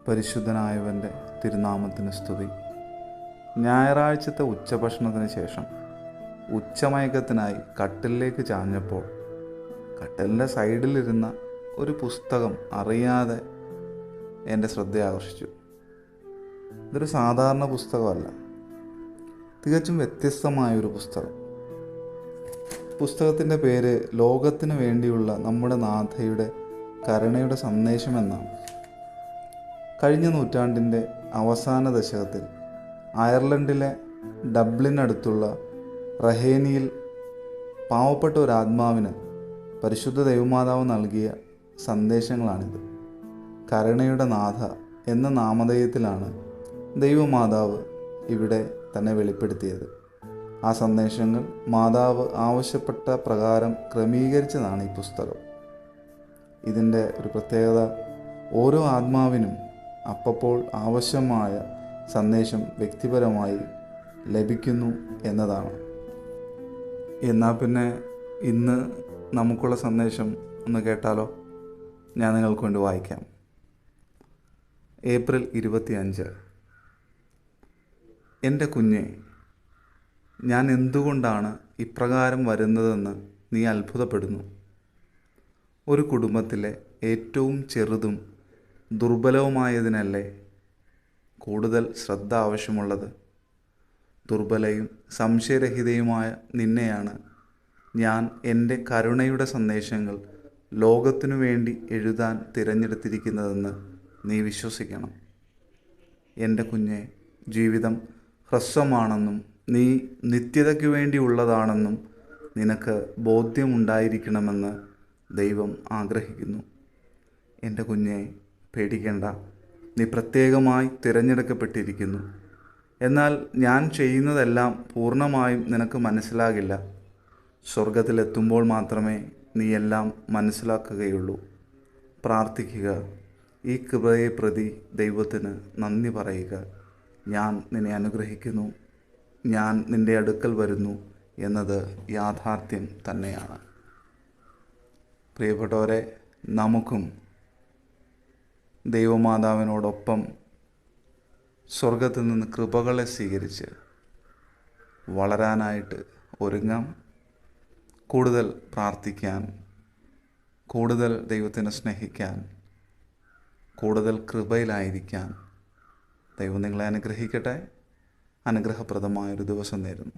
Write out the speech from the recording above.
പരിശുദ്ധനായവൻ്റെ തിരുനാമത്തിന് സ്തുതി. ഞായറാഴ്ചത്തെ ഉച്ചഭക്ഷണത്തിന് ശേഷം ഉച്ചമയക്കത്തിനായി കട്ടിലിലേക്ക് ചാഞ്ഞപ്പോൾ കട്ടിലിൻ്റെ സൈഡിലിരുന്ന ഒരു പുസ്തകം അറിയാതെ എൻ്റെ ശ്രദ്ധ ആകർഷിച്ചു. ഇതൊരു സാധാരണ പുസ്തകമല്ല, തികച്ചും വ്യത്യസ്തമായൊരു പുസ്തകം. പുസ്തകത്തിൻ്റെ പേര് ലോകത്തിന് വേണ്ടിയുള്ള നമ്മുടെ നാഥയുടെ കരുണയുടെ സന്ദേശം എന്നാണ്. കഴിഞ്ഞ നൂറ്റാണ്ടിൻ്റെ അവസാന ദശകത്തിൽ അയർലൻഡിലെ ഡബ്ലിനടുത്തുള്ള റഹേനിയിൽ പാവപ്പെട്ട ഒരു ആത്മാവിന് പരിശുദ്ധ ദൈവമാതാവ് നൽകിയ സന്ദേശങ്ങളാണിത്. കരുണയുടെ നാഥ എന്ന നാമധേയത്തിലാണ് ദൈവമാതാവ് ഇവിടെ തന്നെ വെളിപ്പെടുത്തിയത്. ആ സന്ദേശങ്ങൾ മാതാവ് ആവശ്യപ്പെട്ട പ്രകാരം ക്രമീകരിച്ചതാണ് ഈ പുസ്തകം. ഇതിൻ്റെ ഒരു പ്രത്യേകത, ഓരോ ആത്മാവിനും അപ്പോൾ ആവശ്യമായ സന്ദേശം വ്യക്തിപരമായി ലഭിക്കുന്നു എന്നതാണ്. എന്നാൽ പിന്നെ ഇന്ന് നമുക്കുള്ള സന്ദേശം ഒന്ന് കേട്ടാലോ? ഞാൻ നിങ്ങൾക്ക് വേണ്ടി വായിക്കാം. ഏപ്രിൽ 25. എൻ്റെ കുഞ്ഞെ, ഞാൻ എന്തുകൊണ്ടാണ് ഇപ്രകാരം വരുന്നതെന്ന് നീ അത്ഭുതപ്പെടുന്നു. ഒരു കുടുംബത്തിലെ ഏറ്റവും ചെറുതും ദുർബലവുമായതിനല്ലേ കൂടുതൽ ശ്രദ്ധ ആവശ്യമുള്ളത്? ദുർബലയും സംശയരഹിതയുമായ നിന്നെയാണ് ഞാൻ എൻ്റെ കരുണയുടെ സന്ദേശങ്ങൾ ലോകത്തിനു വേണ്ടി എഴുതാൻ തിരഞ്ഞെടുത്തിരിക്കുന്നതെന്ന് നീ വിശ്വസിക്കണം. എൻ്റെ കുഞ്ഞെ, ജീവിതം ഹ്രസ്വമാണെന്നും നീ നിത്യതയ്ക്കു വേണ്ടിയുള്ളതാണെന്നും നിനക്ക് ബോധ്യമുണ്ടായിരിക്കണമെന്ന് ദൈവം ആഗ്രഹിക്കുന്നു. എൻ്റെ കുഞ്ഞെ, പേടിക്കേണ്ട, നീ പ്രത്യേകമായി തിരഞ്ഞെടുക്കപ്പെട്ടിരിക്കുന്നു. എന്നാൽ ഞാൻ ചെയ്യുന്നതെല്ലാം പൂർണ്ണമായും നിനക്ക് മനസ്സിലാകില്ല. സ്വർഗത്തിലെത്തുമ്പോൾ മാത്രമേ നീ എല്ലാം മനസ്സിലാക്കുകയുള്ളൂ. പ്രാർത്ഥിക്കുക, ഈ കൃപയെ പ്രതി ദൈവത്തിന് നന്ദി പറയുക. ഞാൻ നിന്നെ അനുഗ്രഹിക്കുന്നു, ഞാൻ നിൻ്റെ അടുക്കൽ വരുന്നു എന്നത് യാഥാർത്ഥ്യം തന്നെയാണ്. പ്രിയപ്പെട്ടവരെ, നമുക്കും ദൈവമാതാവിനോടൊപ്പം സ്വർഗത്തിൽ നിന്ന് കൃപകളെ സ്വീകരിച്ച് വളരാനായിട്ട് ഒരുങ്ങാം. കൂടുതൽ പ്രാർത്ഥിക്കാൻ, കൂടുതൽ ദൈവത്തിനെ സ്നേഹിക്കാൻ, കൂടുതൽ കൃപയിലായിരിക്കാൻ ദൈവം നിങ്ങളെ അനുഗ്രഹിക്കട്ടെ. അനുഗ്രഹപ്രദമായൊരു ദിവസം നേരുന്നു.